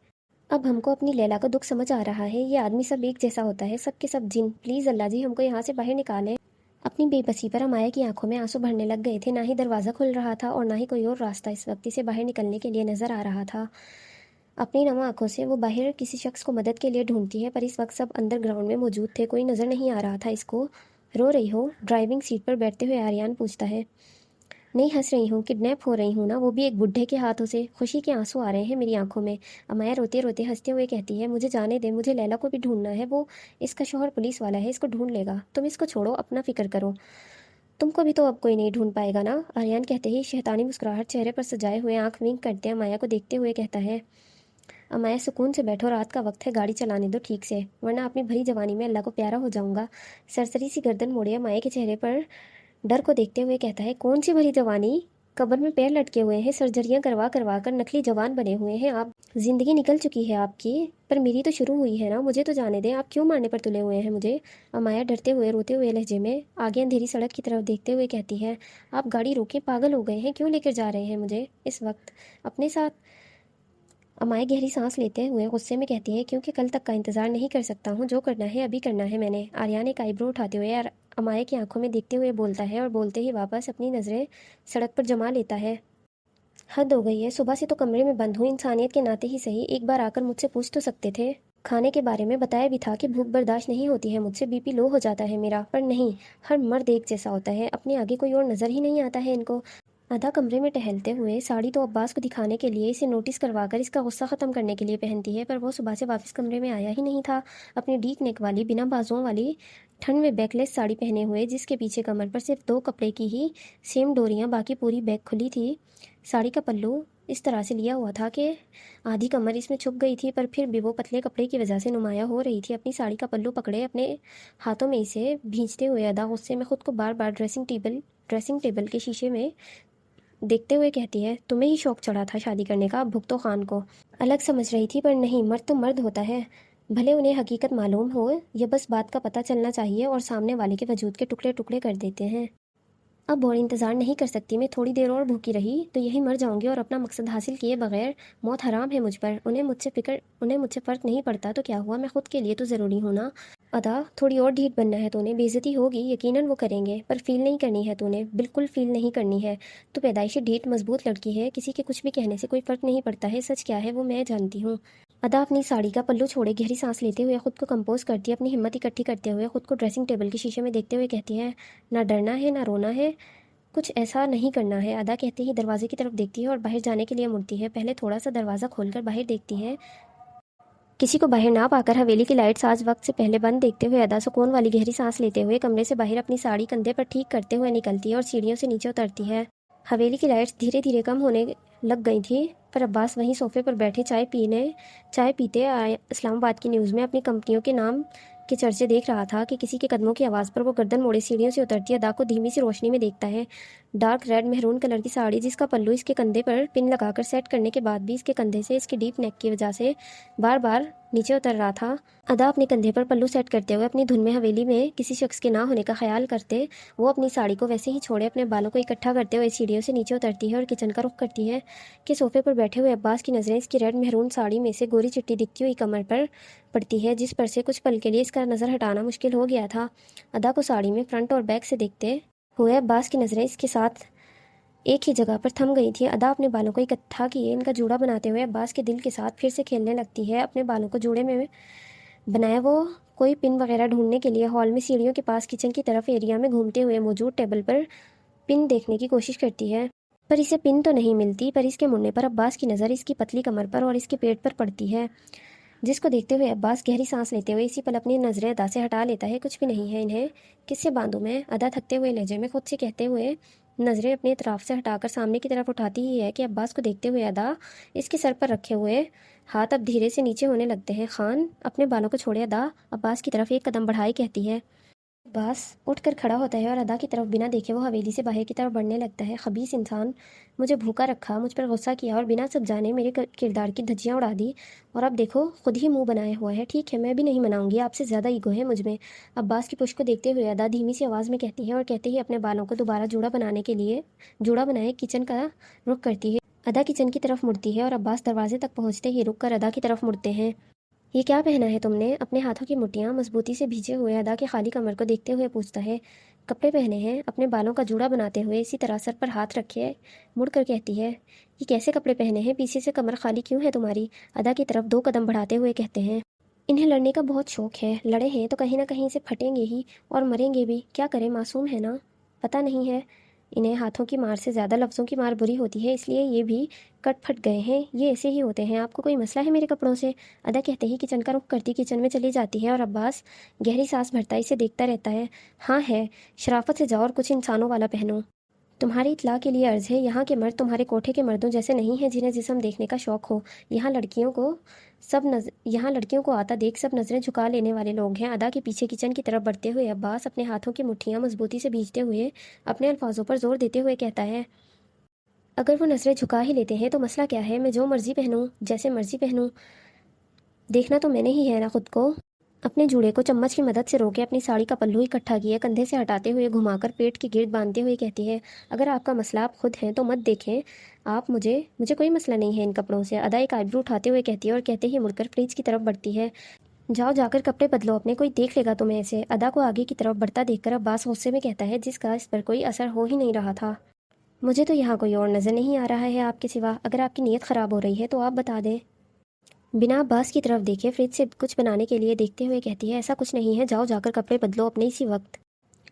اب ہم کو اپنی لیلا کا دکھ سمجھ آ رہا ہے، یہ آدمی سب ایک جیسا ہوتا ہے، سب کے سب جن، پلیز اللہ جی ہم کو یہاں سے باہر نکالیں۔ اپنی بے بسی پر امائے کی آنکھوں میں آنسو بھرنے لگ گئے تھے، نہ ہی دروازہ کھل رہا تھا اور نہ ہی کوئی اور راستہ اس وقت اسے باہر نکلنے کے لیے نظر آ رہا تھا۔ اپنی نما آنکھوں سے وہ باہر کسی شخص کو مدد کے لیے ڈھونڈتی ہے، پر اس وقت سب انڈر گراؤنڈ میں موجود تھے، کوئی نظر نہیں آ رہا تھا اس کو۔ رو رہی ہو؟ ڈرائیونگ سیٹ پر بیٹھتے ہوئے آریان پوچھتا ہے۔ نہیں ہنس رہی ہوں، کڈنیپ ہو رہی ہوں نا، وہ بھی ایک بڈھے کے ہاتھوں سے، خوشی کے آنسو آ رہے ہیں میری آنکھوں میں۔ امائے روتے روتے ہنستے ہوئے کہتی ہے، مجھے جانے دے، مجھے لیلا کو بھی ڈھونڈنا ہے، وہ اس کا شوہر پولیس والا ہے، اس کو ڈھونڈ لے گا، تم اس کو چھوڑو، اپنا فکر کرو، تم کو بھی تو اب کوئی نہیں ڈھونڈ پائے گا نا۔ آریان کہتے ہی شیطانی مسکراہٹ چہرے پر سجائے ہوئے آنکھ ونک کرتے امایا کو دیکھتے ہوئے کہتا ہے، امایا سکون سے بیٹھو، رات کا وقت ہے، گاڑی چلانے دو ٹھیک سے، ورنہ اپنی بھری جوانی میں اللہ کو پیارا ہو جاؤں گا۔ سرسری سی گردن موڑے امایا کے چہرے پر ڈر کو دیکھتے ہوئے کہتا ہے، کون سی بھری جوانی؟ قبر میں پیر لٹکے ہوئے ہیں، سرجریاں کروا کروا کر نقلی جوان بنے ہوئے ہیں آپ، زندگی نکل چکی ہے آپ کی، پر میری تو شروع ہوئی ہے نا، مجھے تو جانے دیں، آپ کیوں مارنے پر تلے ہوئے ہیں مجھے؟ امایا ڈرتے ہوئے روتے ہوئے لہجے میں آگے اندھیری سڑک کی طرف دیکھتے ہوئے کہتی ہے، آپ گاڑی روکیں، پاگل ہو گئے ہیں، کیوں لے کر جا رہے ہیں مجھے اس وقت اپنے ساتھ؟ امائے گہری سانس لیتے ہوئے غصے میں کہتی ہے، کیونکہ کل تک کا انتظار نہیں کر سکتا ہوں، جو کرنا ہے ابھی کرنا ہے میں نے۔ آریان ایک آئی برو اٹھاتے ہوئے امائے کی آنکھوں میں دیکھتے ہوئے بولتا ہے، اور بولتے ہی واپس اپنی نظریں سڑک پر جما لیتا ہے۔ حد ہو گئی ہے، صبح سے تو کمرے میں بند ہوں، انسانیت کے ناطے ہی صحیح ایک بار آ کر مجھ سے پوچھ تو سکتے تھے۔ کھانے کے بارے میں بتایا بھی تھا کہ بھوک برداشت نہیں ہوتی ہے مجھ سے، بی پی لو ہو جاتا ہے میرا، پر نہیں، ہر مرد ایک جیسا ہوتا ہے، اپنے آگے کوئی اور نظر ہی نہیں آتا ہے ان کو۔ آدھا کمرے میں ٹہلتے ہوئے ساڑی تو عباس کو دکھانے کے لیے، اسے نوٹس کروا کر اس کا غصہ ختم کرنے کے لیے پہنتی ہے، پر وہ صبح سے واپس کمرے میں آیا ہی نہیں تھا، اپنی ڈیپ نیک والی بنا بازوؤں والی ٹھنڈ میں بیک لیس ساڑی پہنے ہوئے، جس کے پیچھے کمر پر صرف 2 کپڑے کی ہی سیم ڈوریاں، باقی پوری بیک کھلی تھی۔ ساڑی کا پلو اس طرح سے لیا ہوا تھا کہ آدھی کمر اس میں چھپ گئی تھی، پر پھر بھی وہ پتلے کپڑے کی وجہ سے نمایاں ہو رہی تھی۔ اپنی ساڑی کا پلو پکڑے اپنے ہاتھوں میں اسے بھینچتے ہوئے ادا غصے میں خود کو بار بار ڈریسنگ ٹیبل کے شیشے میں دیکھتے ہوئے کہتی ہے، تمہیں ہی شوق چڑھا تھا شادی کرنے کا، بھگتو خان کو الگ سمجھ رہی تھی، پر نہیں، مرد تو مرد ہوتا ہے، بھلے انہیں حقیقت معلوم ہو یا بس بات کا پتہ چلنا چاہیے، اور سامنے والے کے وجود کے ٹکڑے ٹکڑے کر دیتے ہیں۔ اب اور انتظار نہیں کر سکتی میں، تھوڑی دیر اور بھوکی رہی تو یہی مر جاؤں گی، اور اپنا مقصد حاصل کیے بغیر موت حرام ہے مجھ پر۔ انہیں مجھ سے فرق نہیں پڑتا تو کیا ہوا، میں خود کے لیے تو ضروری ہوں نا۔ ادا تھوڑی اور ڈھیٹ بننا ہے تو نے، بے عزتی ہوگی، یقیناً وہ کریں گے، پر فیل نہیں کرنی ہے تو نے، بالکل فیل نہیں کرنی ہے، تو پیدائشی ڈھیٹ مضبوط لڑکی ہے، کسی کے کچھ بھی کہنے سے کوئی فرق نہیں پڑتا ہے، سچ کیا ہے وہ میں جانتی ہوں۔ ادا اپنی ساڑی کا پلو چھوڑے گہری سانس لیتے ہوئے خود کو کمپوز کرتی ہے، اپنی ہمت اکٹھی کرتے ہوئے خود کو ڈریسنگ ٹیبل کے شیشے میں دیکھتے ہوئے کہتی ہے، نہ ڈرنا ہے نہ رونا ہے، کچھ ایسا نہیں کرنا ہے۔ ادا کہتے ہی دروازے کی طرف دیکھتی ہے اور باہر جانے کے لیے مڑتی ہے، پہلے تھوڑا سا دروازہ کھول کر باہر دیکھتی ہے، کسی کو باہر نہ پا کر حویلی کی لائٹس آج وقت سے پہلے بند دیکھتے ہوئے ادا سکون والی گہری سانس لیتے ہوئے کمرے سے باہر اپنی ساڑی کندھے پر ٹھیک کرتے ہوئے نکلتی ہے اور سیڑھیوں سے نیچے اترتی ہے۔ حویلی کی لائٹس دھیرے دھیرے کم ہونے لگ گئی تھی، پر عباس وہیں صوفے پر بیٹھے چائے پیتے اسلام آباد کی نیوز میں اپنی کمپنیوں کے نام کے چرچے دیکھ رہا تھا کہ کسی کے قدموں کی آواز پر وہ گردن موڑے سیڑھیوں سے اترتی ادا کو دھیمی سی روشنی میں دیکھتا ہے۔ ڈارک ریڈ میرون کلر کی ساڑی، جس کا پلو اس کے کندھے پر پن لگا کر سیٹ کرنے کے بعد بھی اس کے کندھے سے اس کے ڈیپ نیک کی وجہ سے بار بار نیچے اتر رہا تھا۔ ادا اپنے کندھے پر پلو سیٹ کرتے ہوئے اپنی دھن میں حویلی میں کسی شخص کے نہ ہونے کا خیال کرتے وہ اپنی ساڑی کو ویسے ہی چھوڑے اپنے بالوں کو اکٹھا کرتے ہوئے سیڑھیوں سے نیچے اترتی ہے اور کچن کا رخ کرتی ہے کہ صوفے پر بیٹھے ہوئے عباس کی نظریں اس کی ریڈ میرون ساڑی میں سے گوری چٹی دکھتی ہوئی کمر پر پڑتی ہے، جس پر سے کچھ پل کے لیے اس کا نظر ہٹانا مشکل ہو گیا تھا۔ ادا کو ساڑی میں فرنٹ اور بیک سے دیکھتے ہوئے عباس کی نظریں اس کے ساتھ ایک ہی جگہ پر تھم گئی تھی۔ ادا اپنے بالوں کو اکٹھا کیے ان کا جوڑا بناتے ہوئے عباس کے دل کے ساتھ پھر سے کھیلنے لگتی ہے۔ اپنے بالوں کو جوڑے میں بنایا وہ کوئی پن وغیرہ ڈھونڈنے کے لیے ہال میں سیڑھیوں کے پاس کچن کی طرف ایریا میں گھومتے ہوئے موجود ٹیبل پر پن دیکھنے کی کوشش کرتی ہے، پر اسے پن تو نہیں ملتی۔ پر اس کے مڑنے پر عباس کی نظر اس کی پتلی کمر پر اور اس کے پیٹ پر پڑتی ہے، جس کو دیکھتے ہوئے عباس گہری سانس لیتے ہوئے اسی پل اپنی نظریں ادا سے ہٹا لیتا ہے۔ کچھ بھی نہیں ہے، انہیں کس سے باندھوں میں؟ ادا تھکتے ہوئے لہجے میں خود سے کہتے ہوئے نظریں اپنے اطراف سے ہٹا کر سامنے کی طرف اٹھاتی ہی ہے کہ عباس کو دیکھتے ہوئے ادا اس کے سر پر رکھے ہوئے ہاتھ اب دھیرے سے نیچے ہونے لگتے ہیں۔ خان اپنے بالوں کو چھوڑے ادا عباس کی طرف ایک قدم بڑھائی کہتی ہے۔ عباس اٹھ کر کھڑا ہوتا ہے اور ادا کی طرف بنا دیکھے وہ حویلی سے باہر کی طرف بڑھنے لگتا ہے۔ خبیث انسان، مجھے بھوکا رکھا، مجھ پر غصہ کیا اور بنا سب جانے میرے کردار کی دھجیاں اڑا دی، اور اب دیکھو خود ہی منہ بنایا ہوا ہے۔ ٹھیک ہے، میں بھی نہیں مناؤں گی، آپ سے زیادہ ایگو ہے مجھ میں۔ عباس کی پشت کو دیکھتے ہوئے ادا دھیمی سی آواز میں کہتی ہے اور کہتے ہی اپنے بالوں کو دوبارہ جوڑا بنائے کچن کا رخ کرتی ہے۔ ادا کچن کی طرف مڑتی ہے اور عباس دروازے تک پہنچتے ہی رک کر ادا کی طرف مڑتے ہیں۔ یہ کیا پہنا ہے تم نے؟ اپنے ہاتھوں کی مٹھیاں مضبوطی سے بھیجے ہوئے ادا کے خالی کمر کو دیکھتے ہوئے پوچھتا ہے۔ کپڑے پہنے ہیں، اپنے بالوں کا جوڑا بناتے ہوئے اسی طرح سر پر ہاتھ رکھے مڑ کر کہتی ہے۔ یہ کیسے کپڑے پہنے ہیں؟ پیچھے سے کمر خالی کیوں ہے تمہاری؟ ادا کی طرف 2 قدم بڑھاتے ہوئے کہتے ہیں۔ انہیں لڑنے کا بہت شوق ہے، لڑے ہیں تو کہیں نہ کہیں سے پھٹیں گے ہی اور مریں گے بھی، کیا کریں، معصوم ہے نا؟ پتہ نہیں ہے، انہیں ہاتھوں کی مار سے زیادہ لفظوں کی مار بری ہوتی ہے، اس لیے یہ بھی کٹ پھٹ گئے ہیں، یہ ایسے ہی ہوتے ہیں۔ آپ کو کوئی مسئلہ ہے میرے کپڑوں سے؟ ادا کہتے ہی کچن کا رخ کرتی کچن میں چلی جاتی ہے اور عباس گہری سانس بھرتا اسے دیکھتا رہتا ہے۔ ہاں ہے، شرافت سے جاؤ اور کچھ انسانوں والا پہنو۔ تمہاری اطلاع کے لیے عرض ہے، یہاں کے مرد تمہارے کوٹھے کے مردوں جیسے نہیں ہیں جنہیں جسم دیکھنے کا شوق ہو۔ یہاں لڑکیوں کو آتا دیکھ سب نظریں جھکا لینے والے لوگ ہیں۔ ادا کے پیچھے کچن کی طرف بڑھتے ہوئے عباس اپنے ہاتھوں کی مٹھیاں مضبوطی سے بھیجتے ہوئے اپنے الفاظوں پر زور دیتے ہوئے کہتا ہے۔ اگر وہ نظریں جھکا ہی لیتے ہیں تو مسئلہ کیا ہے؟ میں جو مرضی پہنوں، جیسے مرضی پہنوں، دیکھنا تو میں نے ہی ہے نا خود کو۔ اپنے جوڑے کو چمچ کی مدد سے روکے اپنی ساڑی کا پلو اکٹھا کیے کندھے سے ہٹاتے ہوئے گھما کر پیٹ کے گرد باندھتے ہوئے کہتی ہے۔ اگر آپ کا مسئلہ آپ خود ہیں تو مت دیکھیں آپ مجھے کوئی مسئلہ نہیں ہے ان کپڑوں سے۔ ادا ایک آئیبرو اٹھاتے ہوئے کہتی ہے اور کہتے ہی مڑ کر فریج کی طرف بڑھتی ہے۔ جاؤ جا کر کپڑے بدلو اپنے، کوئی دیکھ لے گا تمہیں ایسے۔ ادا کو آگے کی طرف بڑھتا دیکھ کر عباس غصے میں کہتا ہے، جس کا اس پر کوئی اثر ہو ہی نہیں رہا تھا۔ مجھے تو یہاں کوئی اور نظر نہیں آ رہا ہے آپ کے سوا، اگر آپ کی نیت خراب ہو رہی ہے تو آپ بتا دیں۔ بنا عباس کی طرف دیکھے فریج سے کچھ بنانے کے لیے دیکھتے ہوئے کہتی ہے، ایسا کچھ نہیں ہے، جاؤ جا کر کپڑے بدلو اپنے اسی وقت۔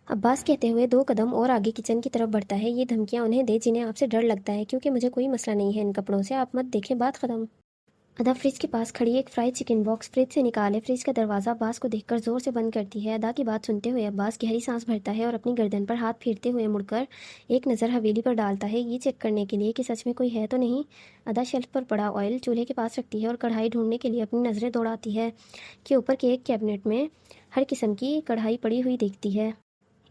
عباس کہتے ہوئے 2 قدم اور آگے کچن کی طرف بڑھتا ہے۔ یہ دھمکیاں انہیں دے جنہیں آپ سے ڈر لگتا ہے، کیونکہ مجھے کوئی مسئلہ نہیں ہے ان کپڑوں سے، آپ مت دیکھیں، بات ختم۔ ادا فریج کے پاس کھڑی ایک فرائڈ چکن باکس فریج سے نکالے فریج کا دروازہ عباس کو دیکھ کر زور سے بند کرتی ہے۔ ادا کی بات سنتے ہوئے عباس گہری سانس بھرتا ہے اور اپنی گردن پر ہاتھ پھیرتے ہوئے مڑ کر ایک نظر حویلی پر ڈالتا ہے، یہ چیک کرنے کے لیے کہ سچ میں کوئی ہے تو نہیں۔ ادا شیلف پر پڑا آئل چولہے کے پاس رکھتی ہے اور کڑھائی ڈھونڈنے کے لیے اپنی نظریں دوڑاتی ہے کہ اوپر کے ایک کیبنٹ میں ہر قسم کی کڑھائی پڑی ہوئی دیکھتی ہے۔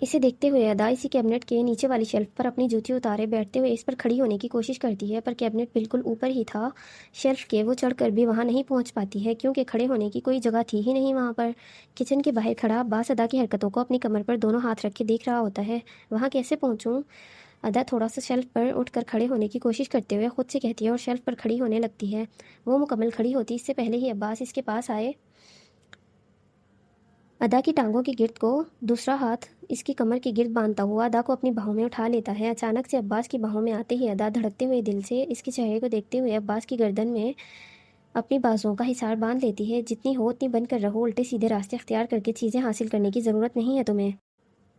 اسے دیکھتے ہوئے ادا اسی کیبنٹ کے نیچے والی شیلف پر اپنی جوتی اتارے بیٹھتے ہوئے اس پر کھڑی ہونے کی کوشش کرتی ہے، پر کیبنٹ بالکل اوپر ہی تھا شیلف کے، وہ چڑھ کر بھی وہاں نہیں پہنچ پاتی ہے کیونکہ کھڑے ہونے کی کوئی جگہ تھی ہی نہیں وہاں پر۔ کچن کے باہر کھڑا عباس ادا کی حرکتوں کو اپنی کمر پر دونوں ہاتھ رکھ کے دیکھ رہا ہوتا ہے۔ وہاں کیسے پہنچوں؟ ادا تھوڑا سا شیلف پر اٹھ کر کھڑے ہونے کی کوشش کرتے ہوئے خود سے کہتی ہے اور شیلف پر کھڑی ہونے لگتی ہے۔ وہ مکمل کھڑی ہوتی اس سے پہلے ہی عباس اس کے پاس آئے ادا کی ٹانگوں کے گرد کو دوسرا ہاتھ اس کی کمر کے گرد باندھتا ہوا ادا کو اپنی باہوں میں اٹھا لیتا ہے۔ اچانک سے عباس کی باہوں میں آتے ہی ادا دھڑکتے ہوئے دل سے اس کے چہرے کو دیکھتے ہوئے عباس کی گردن میں اپنی بازوؤں کا حصار باندھ لیتی ہے۔ جتنی ہو اتنی بن کر رہو، الٹے سیدھے راستے اختیار کر کے چیزیں حاصل کرنے کی ضرورت نہیں ہے تمہیں۔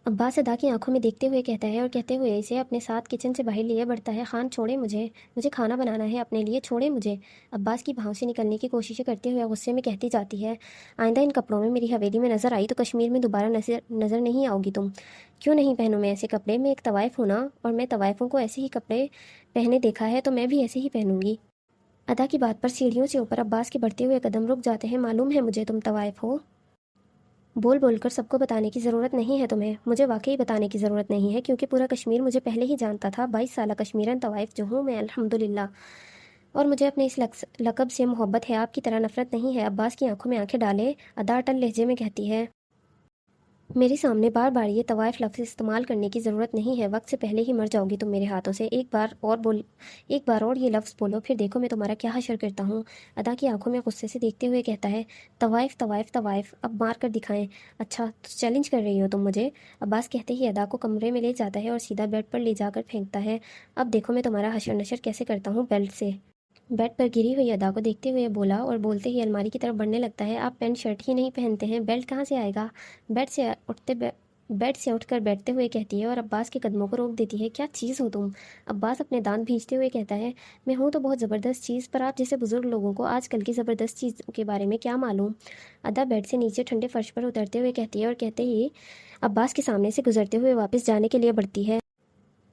عباس ادا کی آنکھوں میں دیکھتے ہوئے کہتا ہے اور کہتے ہوئے اسے اپنے ساتھ کچن سے باہر لیے بڑھتا ہے۔ خان چھوڑے مجھے کھانا بنانا ہے اپنے لیے، چھوڑے مجھے۔ عباس کی بھاؤں سے نکلنے کی کوششیں کرتے ہوئے غصے میں کہتی جاتی ہے، آئندہ ان کپڑوں میں میری حویلی میں نظر آئی تو کشمیر میں دوبارہ نظر نہیں آؤ گی تم۔ کیوں نہیں پہنوں میں ایسے کپڑے؟ میں ایک طوائف ہوں نا، اور میں طوائفوں کو ایسے ہی کپڑے پہنے دیکھا ہے تو میں بھی ایسے ہی پہنوں گی۔ ادا کی بات پر سیڑھیوں سے اوپر عباس کے بڑھتے ہوئے قدم رک جاتے ہیں۔ معلوم ہے مجھے تم طوائف ہو۔ بول بول کر سب کو بتانے کی ضرورت نہیں ہے تمہیں۔ مجھے واقعی بتانے کی ضرورت نہیں ہے کیونکہ پورا کشمیر مجھے پہلے ہی جانتا تھا۔ 22 سالہ کشمیرن طوائف جو ہوں میں الحمدللہ، اور مجھے اپنے اس لقب سے محبت ہے، آپ کی طرح نفرت نہیں ہے۔ عباس کی آنکھوں میں آنکھیں ڈالے ادا اٹل لہجے میں کہتی ہے، میرے سامنے بار بار یہ طوائف لفظ استعمال کرنے کی ضرورت نہیں ہے، وقت سے پہلے ہی مر جاؤ گی تم میرے ہاتھوں سے۔ ایک بار اور یہ لفظ بولو، پھر دیکھو میں تمہارا کیا حشر کرتا ہوں۔ ادا کی آنکھوں میں غصے سے دیکھتے ہوئے کہتا ہے، طوائف طوائف طوائف، اب مار کر دکھائیں۔ اچھا تو چیلنج کر رہی ہو تم مجھے؟ عباس کہتے ہی ادا کو کمرے میں لے جاتا ہے اور سیدھا بیڈ پر لے جا کر پھینکتا ہے۔ اب دیکھو میں تمہارا حشر نشر کیسے کرتا ہوں بیلٹ سے۔ بیڈ پر گری ہوئی ادا کو دیکھتے ہوئے بولا اور بولتے ہی الماری کی طرف بڑھنے لگتا ہے، آپ پینٹ شرٹ ہی نہیں پہنتے ہیں، بیلٹ کہاں سے آئے گا؟ بیڈ سے اٹھ کر بیٹھتے ہوئے کہتی ہے اور عباس کے قدموں کو روک دیتی ہے، کیا چیز ہو تم؟ عباس اپنے دانت بھینچتے ہوئے کہتا ہے، میں ہوں تو بہت زبردست چیز، پر آپ جیسے بزرگ لوگوں کو آج کل کی زبردست چیز کے بارے میں کیا معلوم؟ ادا بیڈ سے نیچے ٹھنڈے فرش پر اترتے ہوئے کہتی ہے اور کہتے ہی عباس کے سامنے سے گزرتے ہوئے واپس جانے کے لیے بڑھتی ہے۔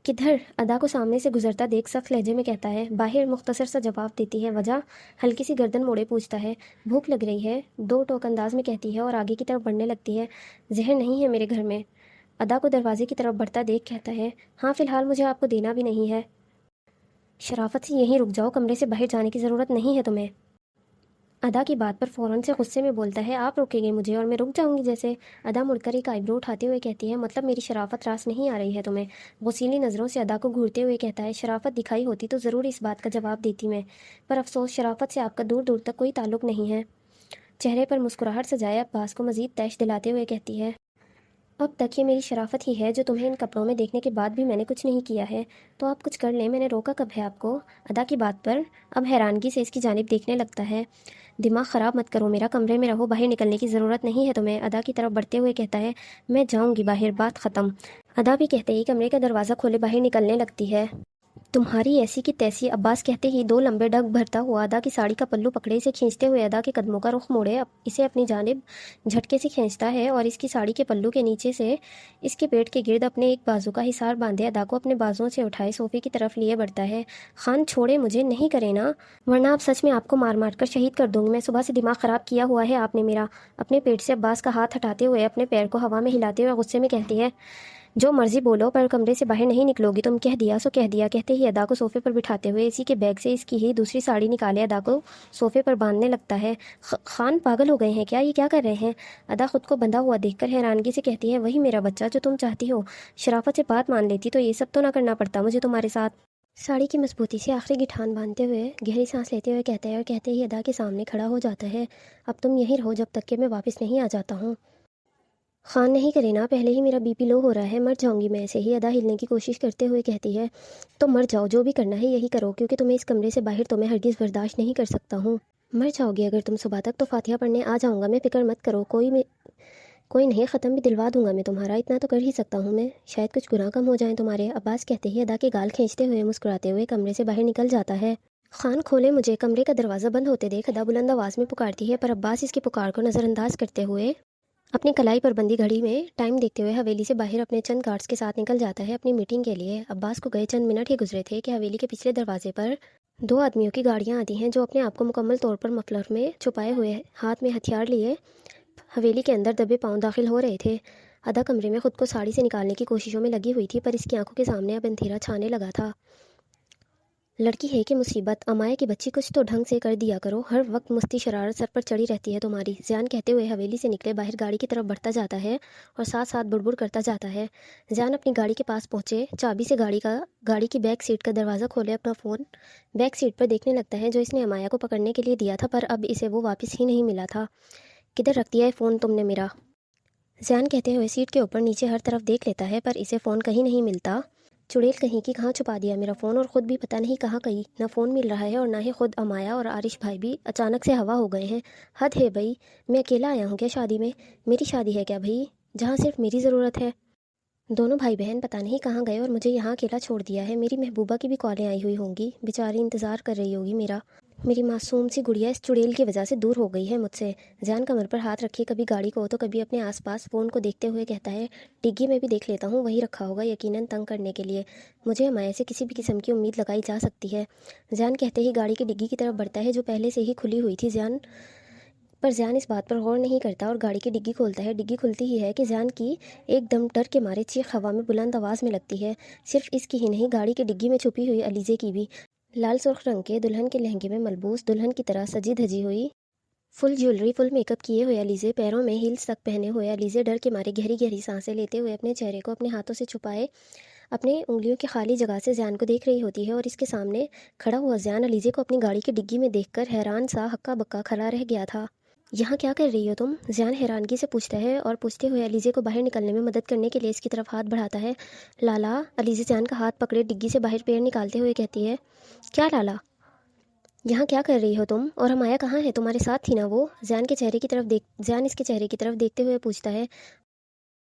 کدھر؟ ادا کو سامنے سے گزرتا دیکھ سخت لہجے میں کہتا ہے، باہر۔ مختصر سا جواب دیتی ہے، وجہ؟ ہلکی سی گردن موڑے پوچھتا ہے، بھوک لگ رہی ہے، دو ٹوک انداز میں کہتی ہے اور آگے کی طرف بڑھنے لگتی ہے، زہر نہیں ہے میرے گھر میں؟ ادا کو دروازے کی طرف بڑھتا دیکھ کہتا ہے، ہاں فی الحال مجھے آپ کو دینا بھی نہیں ہے۔ شرافت سے یہیں رک جاؤ، کمرے سے باہر جانے کی ضرورت نہیں ہے تمہیں۔ ادا کی بات پر فوراً سے غصے میں بولتا ہے، آپ روکیں گے مجھے اور میں رک جاؤں گی جیسے؟ ادا مڑ کر ایک آئیبرو اٹھاتے ہوئے کہتی ہے، مطلب میری شرافت راس نہیں آ رہی ہے تمہیں؟ غصیلی نظروں سے ادا کو گھورتے ہوئے کہتا ہے، شرافت دکھائی ہوتی تو ضرور اس بات کا جواب دیتی میں، پر افسوس شرافت سے آپ کا دور دور تک کوئی تعلق نہیں ہے۔ چہرے پر مسکراہٹ سجائے عباس کو مزید تیش دلاتے ہوئے کہتی ہے، اب تک یہ میری شرافت ہی ہے جو تمہیں ان کپڑوں میں دیکھنے کے بعد بھی میں نے کچھ نہیں کیا ہے، تو آپ کچھ کر لیں، میں نے روکا کب ہے آپ کو؟ ادا کی بات پر اب حیرانگی سے اس کی جانب دیکھنے لگتا ہے، دماغ خراب مت کرو میرا، کمرے میں رہو، باہر نکلنے کی ضرورت نہیں ہے تمہیں۔ ادا کی طرف بڑھتے ہوئے کہتا ہے، میں جاؤں گی باہر، بات ختم۔ ادا بھی کہتے ہی کمرے کا دروازہ کھولے باہر نکلنے لگتی ہے۔ تمہاری ایسی کی تیسی، عباس کہتے ہی دو لمبے ڈگ بھرتا ہوا ادا کی ساڑی کا پلو پکڑے اسے کھینچتے ہوئے ادا کے قدموں کا رخ موڑے اسے اپنی جانب جھٹکے سے کھینچتا ہے اور اس کی ساڑی کے پلو کے نیچے سے اس کے پیٹ کے گرد اپنے ایک بازو کا حصار باندھے ادا کو اپنے بازوؤں سے اٹھائے صوفے کی طرف لیے بڑھتا ہے۔ خان چھوڑے مجھے، نہیں کرے نا، ورنہ اب سچ میں آپ کو مار مار کر شہید کر دوں گی میں، صبح سے دماغ خراب کیا ہوا ہے آپ نے میرا۔ اپنے پیٹ سے عباس کا ہاتھ ہٹاتے ہوئے اپنے پیر کو ہوا میں ہلاتے ہوئے غصے میں کہتی ہے، جو مرضی بولو پر کمرے سے باہر نہیں نکلو گی تم، کہہ دیا سو کہہ دیا۔ کہتے ہی ادا کو صوفے پر بٹھاتے ہوئے اسی کے بیگ سے اس کی ہی دوسری ساڑی نکالے ادا کو صوفے پر باندھنے لگتا ہے۔ خان پاگل ہو گئے ہیں کیا؟ یہ کیا کر رہے ہیں؟ ادا خود کو بندھا ہوا دیکھ کر حیرانگی سے کہتی ہے، وہی میرا بچہ جو تم چاہتی ہو، شرافت سے بات مان لیتی تو یہ سب تو نہ کرنا پڑتا مجھے تمہارے ساتھ۔ ساڑی کی مضبوطی سے آخری گٹھان باندھتے ہوئے گہری سانس لیتے ہوئے کہتا ہے اور کہتے ہی ادا کے سامنے کھڑا ہو جاتا ہے، اب تم یہیں رہو جب تک کہ میں واپس نہیں آ جاتا ہوں۔ خان نہیں کرے نا، پہلے ہی میرا بی پی لو ہو رہا ہے، مر جاؤں گی میں ایسے ہی۔ ادا ہلنے کی کوشش کرتے ہوئے کہتی ہے، تو مر جاؤ، جو بھی کرنا ہے یہی کرو، کیونکہ تمہیں اس کمرے سے باہر تو میں ہرگز برداشت نہیں کر سکتا ہوں۔ مر جاؤ گی اگر تم صبح تک تو فاتحہ پڑھنے آ جاؤں گا میں، فکر مت کرو، کوئی نہیں، ختم بھی دلوا دوں گا میں تمہارا، اتنا تو کر ہی سکتا ہوں میں، شاید کچھ گناہ کم ہو جائیں تمہارے۔ عباس کہتے ہی ادا کے گال کھینچتے ہوئے مسکراتے ہوئے کمرے سے باہر نکل جاتا ہے۔ خان کھولے مجھے، کمرے کا دروازہ بند ہوتے دیکھ ادا بلند آواز میں پکارتی ہے، پر عباس اس کی پکار کو نظر انداز کرتے ہوئے اپنی کلائی پر بندی گھڑی میں ٹائم دیکھتے ہوئے حویلی سے باہر اپنے چند گارڈز کے ساتھ نکل جاتا ہے اپنی میٹنگ کے لیے۔ عباس کو گئے چند منٹ ہی گزرے تھے کہ حویلی کے پچھلے دروازے پر دو آدمیوں کی گاڑیاں آتی ہیں جو اپنے آپ کو مکمل طور پر مفلر میں چھپائے ہوئے ہاتھ میں ہتھیار لیے حویلی کے اندر دبے پاؤں داخل ہو رہے تھے۔ ادا کمرے میں خود کو ساڑی سے نکالنے کی کوششوں میں لگی ہوئی تھی، پر اس کی آنکھوں کے سامنے اب اندھیرا چھانے لگا تھا۔ لڑکی ہے کہ مصیبت، امائے کی بچی، کچھ تو ڈھنگ سے کر دیا کرو، ہر وقت مستی شرارت سر پر چڑھی رہتی ہے تمہاری۔ زیان کہتے ہوئے حویلی سے نکلے باہر گاڑی کی طرف بڑھتا جاتا ہے اور ساتھ ساتھ بڑبڑ کرتا جاتا ہے۔ زیان اپنی گاڑی کے پاس پہنچے چابی سے گاڑی کی بیک سیٹ کا دروازہ کھولے اپنا فون بیک سیٹ پر دیکھنے لگتا ہے جو اس نے امایا کو پکڑنے کے لیے دیا تھا، پر اب اسے وہ واپس ہی نہیں ملا تھا۔ کدھر رکھ دیا ہے فون تم نے میرا؟ زیان کہتے ہوئے سیٹ کے اوپر نیچے ہر طرف دیکھ لیتا ہے، پر اسے فون کہیں نہیں ملتا۔ چڑیل کہیں کی کہاں چھپا دیا میرا فون، اور خود بھی پتہ نہیں کہاں گئی، نہ فون مل رہا ہے اور نہ ہی خود امایا اور عارش بھائی بھی اچانک سے ہوا ہو گئے ہیں۔ حد ہے بھائی، میں اکیلا آیا ہوں کیا شادی میں؟ میری شادی ہے کیا بھائی جہاں صرف میری ضرورت ہے؟ دونوں بھائی بہن پتہ نہیں کہاں گئے اور مجھے یہاں اکیلا چھوڑ دیا ہے۔ میری محبوبہ کی بھی کالیں آئی ہوئی ہوں گی، بیچاری انتظار کر رہی ہوگی میرا۔ میری معصوم سی گڑیا اس چڑیل کی وجہ سے دور ہو گئی ہے مجھ سے۔ جان کمر پر ہاتھ رکھے کبھی گاڑی کو تو کبھی اپنے آس پاس فون کو دیکھتے ہوئے کہتا ہے، ڈگی میں بھی دیکھ لیتا ہوں، وہیں رکھا ہوگا، یقیناً تنگ کرنے کے لیے۔ مجھے ہمایہ سے کسی بھی قسم کی امید لگائی جا سکتی ہے۔ جان کہتے ہی گاڑی کی ڈگی کی طرف بڑھتا ہے جو پہلے سے ہی کھلی ہوئی تھی۔ جان اس بات پر غور نہیں کرتا اور گاڑی کی ڈگی کھولتا ہے۔ ڈگی کھلتی ہی ہے کہ جان کی ایک دم ڈر کے مارے چیخ ہوا میں بلند آواز میں لگتی ہے، صرف اس کی ہی نہیں، گاڑی کی ڈگی میں چھپی ہوئی علیزے کی بھی۔ لال سرخ رنگ کے دلہن کے لہنگے میں ملبوس، دلہن کی طرح سجی دھجی ہوئی، فل جیولری، فل میک اپ کیے ہوئے علیزے، پیروں میں ہیلز تک پہنے ہوئے علیزے ڈر کے مارے گہری گہری سانسیں لیتے ہوئے اپنے چہرے کو اپنے ہاتھوں سے چھپائے اپنے انگلیوں کی خالی جگہ سے زیان کو دیکھ رہی ہوتی ہے، اور اس کے سامنے کھڑا ہوا زیان علیزے کو اپنی گاڑی کی ڈگی میں دیکھ کر حیران سا ہکا بکا کھڑا رہ گیا تھا۔ یہاں کیا کر رہی ہو تم؟ زیان حیرانگی سے پوچھتا ہے اور پوچھتے ہوئے علیزے کو باہر نکلنے میں مدد کرنے کے لیے اس کی طرف ہاتھ بڑھاتا ہے۔ لالا، علیزے زیان کا ہاتھ پکڑے ڈگی سے باہر پیر نکالتے ہوئے کہتی ہے۔ کیا لالا؟ یہاں کیا کر رہی ہو تم؟ اور ہمایہ کہاں ہے؟ تمہارے ساتھ تھی نا وہ؟ زیان اس کے چہرے کی طرف دیکھتے ہوئے پوچھتا ہے۔